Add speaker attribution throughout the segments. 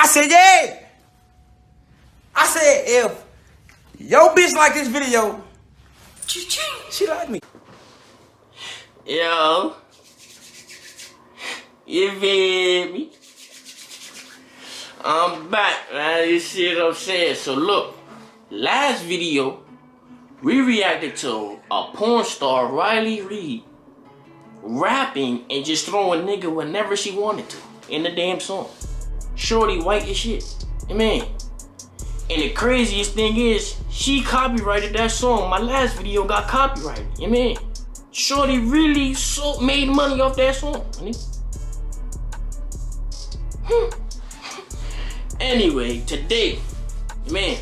Speaker 1: I said, yeah. I said, if your bitch like this video, she like me.
Speaker 2: Yo. You feel me? I'm back, man. You see what I'm saying? So look, last video, we reacted to a porn star, Riley Reid, rapping and just throwing nigga whenever she wanted to in the damn song. Shorty white as shit. Man. And the craziest thing is, she copyrighted that song. My last video got copyrighted. Man. Shorty really made money off that song. Anyway, today, man,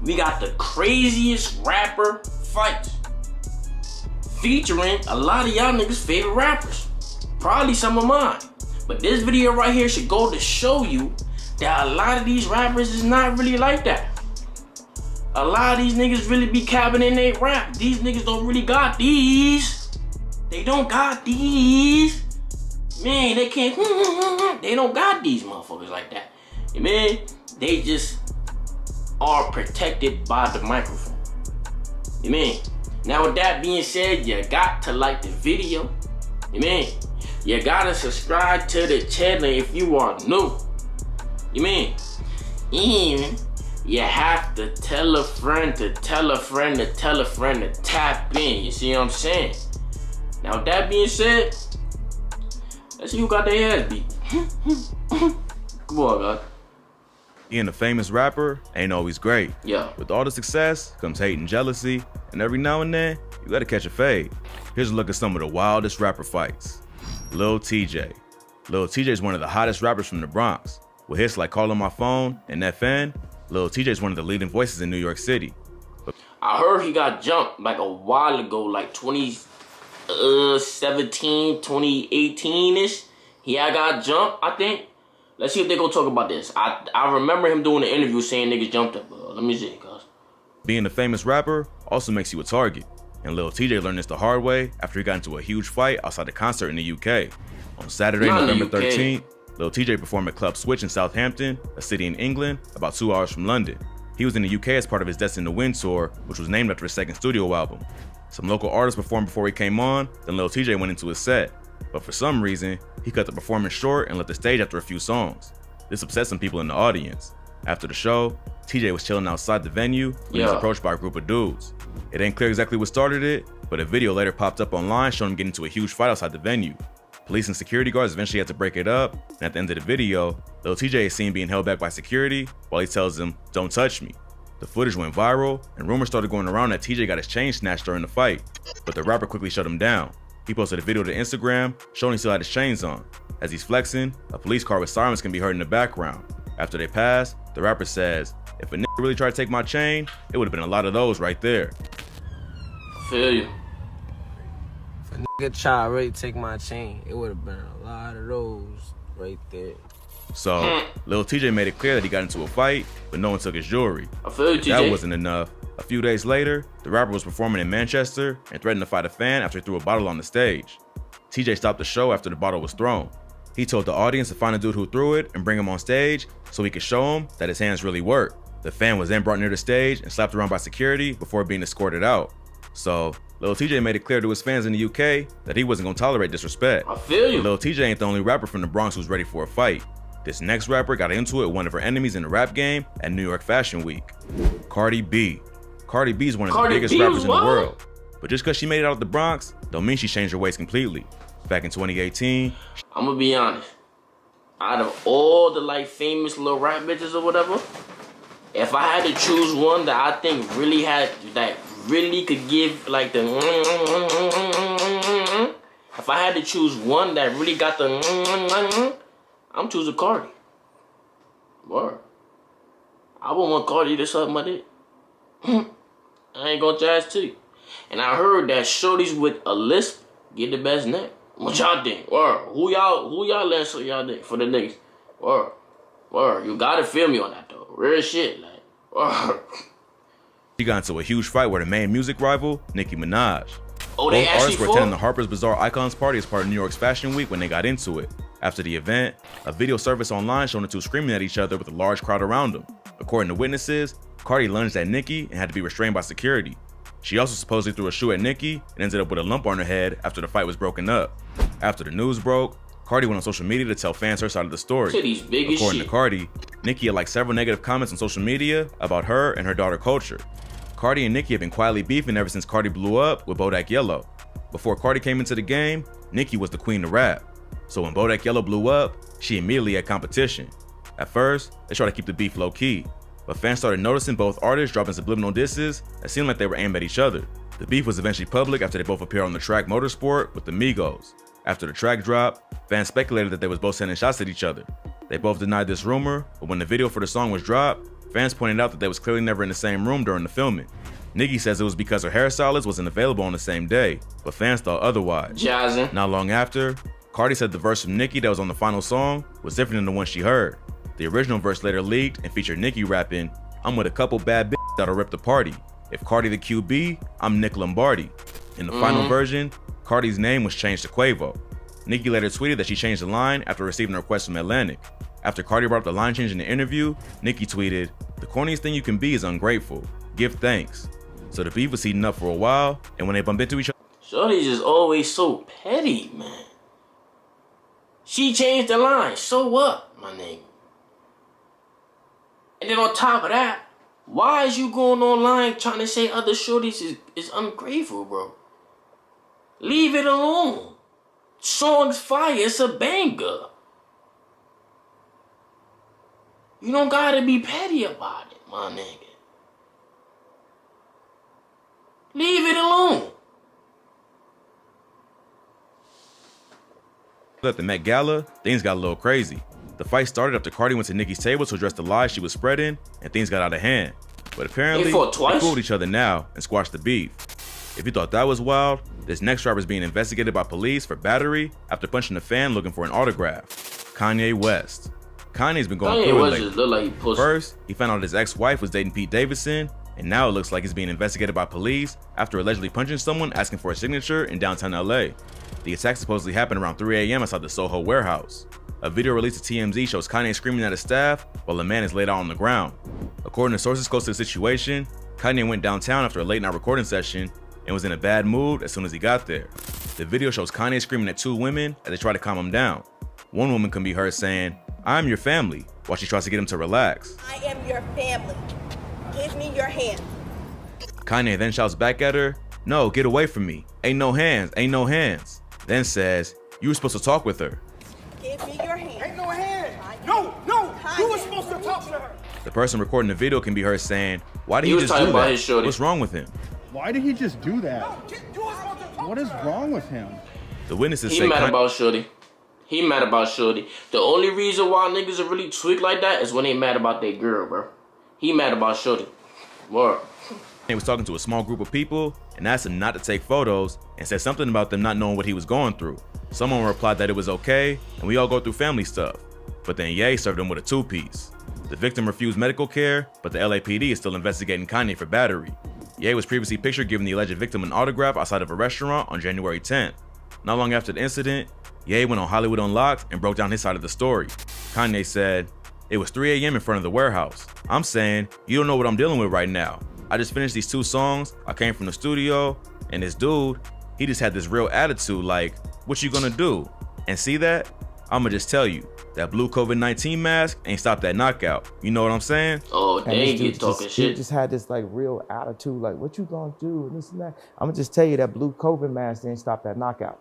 Speaker 2: we got the craziest rapper fight featuring a lot of y'all niggas' favorite rappers. Probably some of mine. But this video right here should go to show you that a lot of these rappers is not really like that. A lot of these niggas really be capping in their rap. These niggas don't really got these. They don't got these. Man, they can't, they don't got these motherfuckers like that. Man, they just are protected by the microphone. Man, now with that being said, you got to like the video. Man, you gotta subscribe to the channel if you are new. Man, and you have to tell a friend to tell a friend to tell a friend to tap in. You see what I'm saying? Now with that being said, let's see who got their ass beat. Come on, guys.
Speaker 3: Being a famous rapper ain't always great.
Speaker 2: Yeah.
Speaker 3: With all the success comes hate and jealousy, and every now and then, you gotta catch a fade. Here's a look at some of the wildest rapper fights. Lil TJ. Lil TJ is one of the hottest rappers from the Bronx. With hits like Calling My Phone and FN, Lil TJ is one of the leading voices in New York City.
Speaker 2: I heard he got jumped like a while ago, like 2017, 2018-ish. He had got jumped, I think. Let's see if they gonna talk about this. I remember him doing an interview saying niggas jumped up. Let me see, cuz.
Speaker 3: Being a famous rapper also makes you a target. And Lil TJ learned this the hard way after he got into a huge fight outside a concert in the UK. On Saturday, November 13th, Lil TJ performed at Club Switch in Southampton, a city in England, about 2 hours from London. He was in the UK as part of his Destined to Win tour, which was named after his second studio album. Some local artists performed before he came on, then Lil TJ went into his set. But for some reason, he cut the performance short and left the stage after a few songs. This upset some people in the audience. After the show, TJ was chilling outside the venue when he was approached by a group of dudes. It ain't clear exactly what started it, but a video later popped up online showing him getting into a huge fight outside the venue. Police and security guards eventually had to break it up, and at the end of the video, Lil TJ is seen being held back by security while he tells them, "Don't touch me." The footage went viral, and rumors started going around that TJ got his chain snatched during the fight, but the rapper quickly shut him down. He posted a video to Instagram showing he still had his chains on. As he's flexing, a police car with sirens can be heard in the background. After they pass, the rapper says, "If a nigga really tried to take my chain, it would have been a lot of those right there."
Speaker 2: I feel you.
Speaker 4: If a nigga try to really take my chain, it would have been a lot of those right there.
Speaker 3: So, Lil TJ made it clear that he got into a fight, but no one took his jewelry.
Speaker 2: I feel you, TJ.
Speaker 3: That wasn't enough. A few days later, the rapper was performing in Manchester and threatened to fight a fan after he threw a bottle on the stage. TJ stopped the show after the bottle was thrown. He told the audience to find a dude who threw it and bring him on stage so he could show him that his hands really work. The fan was then brought near the stage and slapped around by security before being escorted out. So, Lil TJ made it clear to his fans in the UK that he wasn't gonna tolerate disrespect.
Speaker 2: I feel you.
Speaker 3: But Lil TJ ain't the only rapper from the Bronx who's ready for a fight. This next rapper got into it with one of her enemies in the rap game at New York Fashion Week. Cardi B. Cardi B is one of the biggest rappers in the world. But just because she made it out of the Bronx, don't mean she changed her ways completely. Back in 2018,
Speaker 2: I'm gonna be honest. Out of all the like famous little rap bitches or whatever, if I had to choose one that I think really could give like the if I had to choose one that really got the I'm choosing Cardi. Word. I wouldn't want Cardi to suck my dick. I ain't gonna jazz to you. And I heard that shorties with a lisp get the best neck. What y'all think? Word. Who y'all letting suck y'all dick for the niggas? Word. Word. You gotta feel me on that though. Real shit. Like, word.
Speaker 3: She got into a huge fight with her main music rival, Nicki Minaj.
Speaker 2: Oh, they
Speaker 3: Both
Speaker 2: actually
Speaker 3: artists were attending the Harper's Bazaar Icons party as part of New York's Fashion Week when they got into it. After the event, a video surfaced online showing the two screaming at each other with a large crowd around them. According to witnesses, Cardi lunged at Nicki and had to be restrained by security. She also supposedly threw a shoe at Nicki and ended up with a lump on her head after the fight was broken up. After the news broke, Cardi went on social media to tell fans her side of the story. According to Cardi, Nicki had liked several negative comments on social media about her and her daughter Culture. Cardi and Nicki have been quietly beefing ever since Cardi blew up with Bodak Yellow. Before Cardi came into the game, Nicki was the queen of rap. So when Bodak Yellow blew up, she immediately had competition. At first, they tried to keep the beef low-key, but fans started noticing both artists dropping subliminal disses that seemed like they were aimed at each other. The beef was eventually public after they both appeared on the track Motorsport with the Migos. After the track dropped, fans speculated that they was both sending shots at each other. They both denied this rumor, but when the video for the song was dropped, fans pointed out that they was clearly never in the same room during the filming. Nicki says it was because her hairstylist wasn't available on the same day, but fans thought otherwise.
Speaker 2: Jazzin'.
Speaker 3: Not long after, Cardi said the verse from Nicki that was on the final song was different than the one she heard. The original verse later leaked and featured Nicki rapping, "I'm with a couple bad bitches that'll rip the party. If Cardi the QB, I'm Nick Lombardi." In the final version, Cardi's name was changed to Quavo. Nicki later tweeted that she changed the line after receiving a request from Atlantic. After Cardi brought up the line change in the interview, Nicki tweeted, "The corniest thing you can be is ungrateful. Give thanks." So the beef was heating up for a while, and when they bumped into each other,
Speaker 2: Shorty's just always so petty, man. She changed the line, so what, my nigga? And then on top of that, why is you going online trying to say other shorties is ungrateful, bro? Leave it alone. Song's fire, it's a banger. You don't gotta be petty about it, my nigga. Leave it alone.
Speaker 3: at the Met Gala, things got a little crazy. The fight started after Cardi went to Nicki's table to address the lies she was spreading, and things got out of hand. But apparently, they fooled each other now and squashed the beef. If you thought that was wild, this next rapper is being investigated by police for battery after punching a fan looking for an autograph. Kanye West. Kanye's been going through it lately. First, he found out his ex-wife was dating Pete Davidson, and now it looks like he's being investigated by police after allegedly punching someone asking for a signature in downtown LA. The attack supposedly happened around 3 a.m. outside the Soho warehouse. A video released to TMZ shows Kanye screaming at his staff while a man is laid out on the ground. According to sources close to the situation, Kanye went downtown after a late night recording session and was in a bad mood as soon as he got there. The video shows Kanye screaming at two women as they try to calm him down. One woman can be heard saying, "I'm your family," while she tries to get him to relax.
Speaker 5: "I am your family. Give me your hand."
Speaker 3: Kanye then shouts back at her, "No, get away from me. Ain't no hands, ain't no hands." Then says, "You were supposed to talk with her."
Speaker 5: "Give me your hand."
Speaker 1: "Ain't no hand. No, no, you were supposed to talk to her."
Speaker 3: The person recording the video can be heard saying, "Why did he just do that? What's wrong with him?"
Speaker 6: Why did he just do that? What is wrong with him?
Speaker 3: The witnesses say
Speaker 2: he mad about Shorty. He mad about Shorty. The only reason why niggas are really tweaked like that is when they mad about their girl, bro. He mad about Shorty. Word.
Speaker 3: He was talking to a small group of people and asked them not to take photos and said something about them not knowing what he was going through. Someone replied that it was okay and we all go through family stuff. But then Ye served him with a two-piece. The victim refused medical care, but the LAPD is still investigating Kanye for battery. Ye was previously pictured giving the alleged victim an autograph outside of a restaurant on January 10th. Not long after the incident, Ye went on Hollywood Unlocked and broke down his side of the story. Kanye said, "It was 3 a.m. in front of the warehouse. I'm saying, you don't know what I'm dealing with right now. I just finished these 2 songs, I came from the studio, and this dude, he just had this real attitude like, what you gonna do? And see that? I'ma just tell you, that blue COVID-19 mask ain't stopped that knockout. You know what I'm saying?"
Speaker 2: Oh, they get talking shit.
Speaker 7: He just had this like real attitude, like, what you gonna do, and this and that. I'ma just tell you that blue COVID mask ain't stopped that knockout.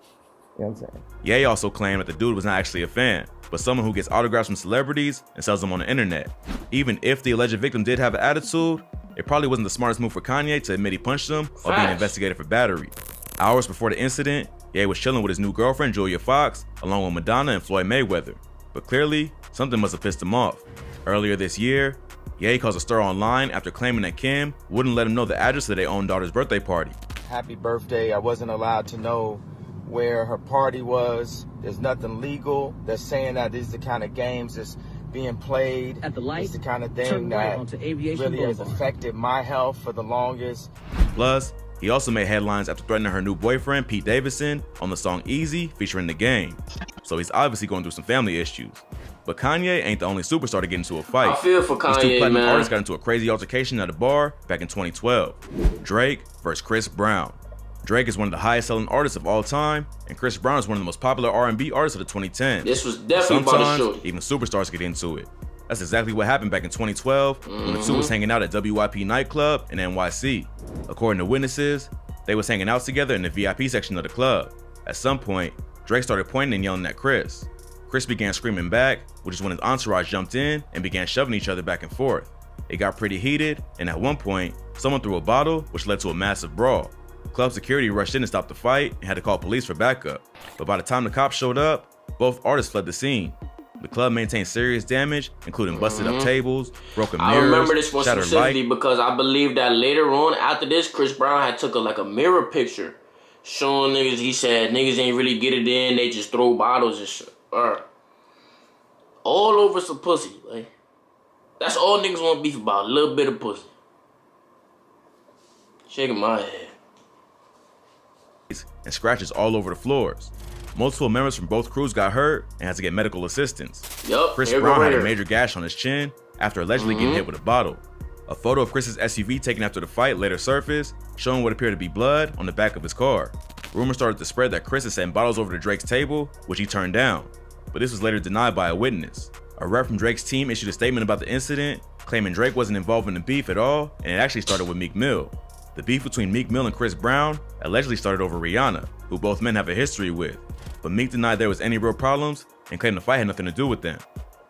Speaker 7: You know what I'm saying?
Speaker 3: Ye also claimed that the dude was not actually a fan, but someone who gets autographs from celebrities and sells them on the internet. Even if the alleged victim did have an attitude, it probably wasn't the smartest move for Kanye to admit he punched him while being investigated for battery. Hours before the incident, Ye was chilling with his new girlfriend, Julia Fox, along with Madonna and Floyd Mayweather. But clearly, something must have pissed him off. Earlier this year, Ye caused a stir online after claiming that Kim wouldn't let him know the address of their own daughter's birthday party.
Speaker 8: Happy birthday. I wasn't allowed to know where her party was. There's nothing legal. They're saying that these are the kind of games that's being played.
Speaker 9: At the light,
Speaker 8: it's the kind of thing that really has affected my health for the longest.
Speaker 3: Plus, he also made headlines after threatening her new boyfriend, Pete Davidson, on the song Easy featuring The Game. so he's obviously going through some family issues. But Kanye ain't the only superstar to get into a fight.
Speaker 2: I feel for
Speaker 3: These two
Speaker 2: Kanye,
Speaker 3: platinum
Speaker 2: man.
Speaker 3: artists got into a crazy altercation at a bar back in 2012. Drake versus Chris Brown. Drake is one of the highest selling artists of all time, and Chris Brown is one of the most popular R&B artists of the 2010s.
Speaker 2: This was definitely about to
Speaker 3: Sometimes,
Speaker 2: show.
Speaker 3: even superstars get into it. That's exactly what happened back in 2012 when the two was hanging out at WYP nightclub in NYC. According to witnesses, they was hanging out together in the VIP section of the club. At some point, Drake started pointing and yelling at Chris. Chris began screaming back, which is when his entourage jumped in and began shoving each other back and forth. It got pretty heated, and at one point, someone threw a bottle, which led to a massive brawl. Club security rushed in to stop the fight and had to call police for backup. But by the time the cops showed up, both artists fled the scene. The club maintained serious damage, including busted up tables, broken mirrors,
Speaker 2: I remember this one
Speaker 3: shattered
Speaker 2: specifically
Speaker 3: light.
Speaker 2: because I believe that later on, after this, Chris Brown had took a mirror picture showing niggas, he said niggas ain't really get it in, they just throw bottles and shit. All over some pussy. Like, that's all niggas want beef about, a little bit of pussy. Shaking my head.
Speaker 3: And scratches all over the floors. Multiple members from both crews got hurt and had to get medical assistance.
Speaker 2: Yup,
Speaker 3: Chris Brown had a major gash on his chin after allegedly getting hit with a bottle. A photo of Chris's SUV taken after the fight later surfaced, showing what appeared to be blood on the back of his car. Rumors started to spread that Chris had sent bottles over to Drake's table, which he turned down. But this was later denied by a witness. A rep from Drake's team issued a statement about the incident, claiming Drake wasn't involved in the beef at all, and it actually started with Meek Mill. The beef between Meek Mill and Chris Brown allegedly started over Rihanna, who both men have a history with. But Meek denied there was any real problems and claimed the fight had nothing to do with them.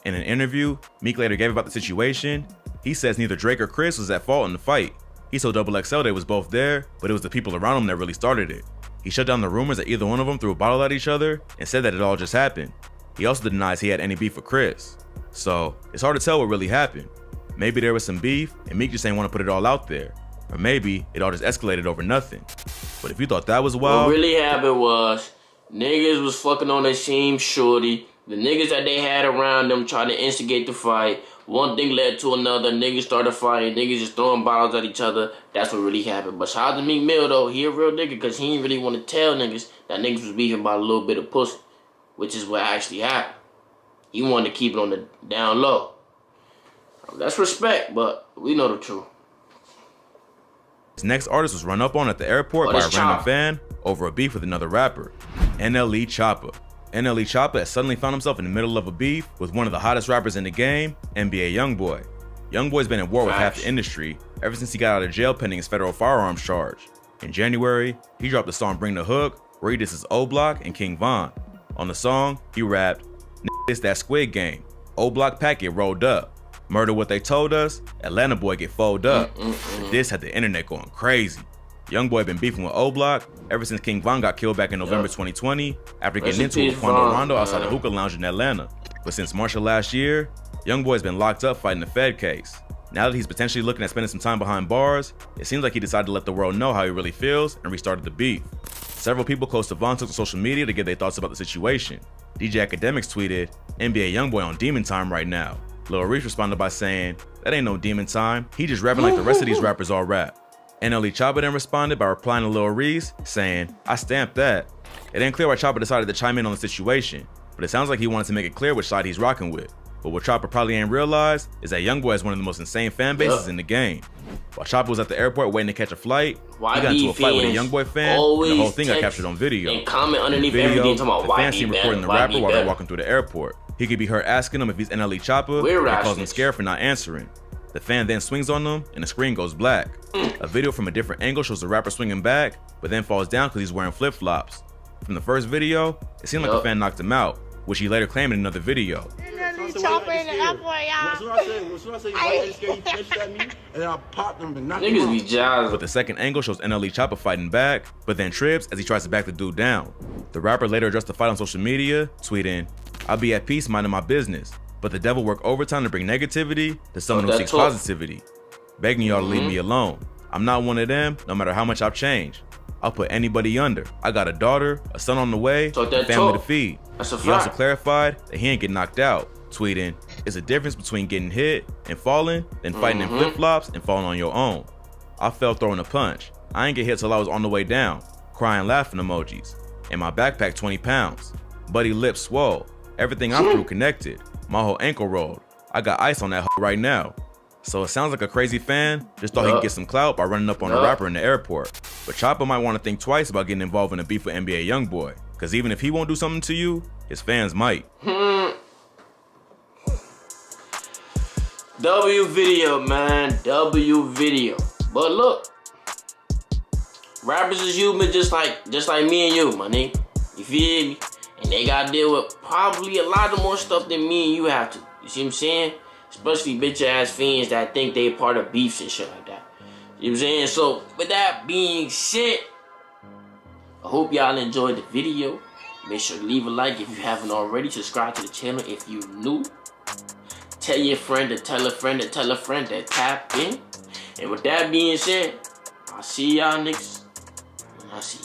Speaker 3: In an interview, Meek later gave about the situation. He says neither Drake or Chris was at fault in the fight. He told XXL they was both there, but it was the people around him that really started it. He shut down the rumors that either one of them threw a bottle at each other and said that it all just happened. He also denies he had any beef with Chris. So, it's hard to tell what really happened. Maybe there was some beef and Meek just ain't want to put it all out there. Or maybe it all just escalated over nothing. But if you thought that was wild...
Speaker 2: What really happened was, niggas was fucking on their same shorty. The niggas that they had around them tried to instigate the fight. One thing led to another. Niggas started fighting. Niggas just throwing bottles at each other. That's what really happened. But shout out to Meek Mill though. He a real nigga because he didn't really want to tell niggas that niggas was beefing about a little bit of pussy. Which is what actually happened. He wanted to keep it on the down low. That's respect, but we know the truth.
Speaker 3: His next artist was run up on at the airport by a random fan over a beef with another rapper, NLE Choppa. NLE Choppa has suddenly found himself in the middle of a beef with one of the hottest rappers in the game, NBA Youngboy. Youngboy's been at war with half the industry ever since he got out of jail pending his federal firearms charge. In January, he dropped the song Bring the Hook, where he disses O-Block and King Von. On the song, he rapped, "It's that Squid Game. O-Block pack get rolled up. Murder what they told us, Atlanta boy get folded up." This had the internet going crazy. Youngboy been beefing with O-Block ever since King Von got killed back in November 2020 after getting into it with Quando Rondo outside the hookah lounge in Atlanta. But since March of last year, Youngboy's been locked up fighting the Fed case. Now that he's potentially looking at spending some time behind bars, it seems like he decided to let the world know how he really feels and restarted the beef. Several people close to Von took to social media to give their thoughts about the situation. DJ Academics tweeted, "NBA Youngboy on demon time right now." Lil Reese responded by saying, "That ain't no demon time. He just rapping like the rest of these rappers all rap." NLE Choppa then responded by replying to Lil Reese, saying, "I stamped that." It ain't clear why Choppa decided to chime in on the situation, but it sounds like he wanted to make it clear which side he's rocking with. But what Choppa probably ain't realized is that Youngboy has one of the most insane fan bases in the game. While Choppa was at the airport waiting to catch a flight, he got into a fight with a Youngboy fan, and the whole thing got captured on video.
Speaker 2: And comment underneath
Speaker 3: In the video,
Speaker 2: everything talking about
Speaker 3: the fans seen recording the rapper while they're walking through the airport. He could be heard asking him if he's NLE Choppa and calls him scared for not answering. The fan then swings on them and the screen goes black. A video from a different angle shows the rapper swinging back, but then falls down because he's wearing flip-flops. From the first video, it seemed like the fan knocked him out, which he later claimed in another video.
Speaker 2: Niggas be jazzed.
Speaker 3: But the second angle shows NLE Choppa fighting back, but then trips as he tries to back the dude down. The rapper later addressed the fight on social media, tweeting, "I'll be at peace minding my business, but the devil work overtime to bring negativity to someone who seeks positivity. Begging y'all to leave me alone. I'm not one of them, no matter how much I've changed. I'll put anybody under. I got a daughter, a son on the way, a family to feed." He also clarified that he ain't get knocked out, tweeting, "It's a difference between getting hit and falling than fighting in flip-flops and falling on your own. I fell throwing a punch. I ain't get hit till I was on the way down. Crying laughing emojis. And my backpack 20 pounds. Buddy lips swole. Everything I'm through connected. My whole ankle rolled. I got ice on that hoe right now. So it sounds like a crazy fan just thought he could get some clout by running up on a rapper in the airport. But Chopper might want to think twice about getting involved in a beef with NBA YoungBoy. Cause even if he won't do something to you, his fans might.
Speaker 2: W video, man. W video. But look, rappers is human just like me and you, my nigga. You feel me? And they gotta deal with probably a lot of more stuff than me and you have to. You see what I'm saying? Especially bitch ass fans that think they part of beefs and shit like that. You know what I'm saying? So with that being said, I hope y'all enjoyed the video. Make sure to leave a like if you haven't already. Subscribe to the channel if you new. Tell your friend to tell a friend to tell a friend to tap in. And with that being said, I'll see y'all niggas when I see you.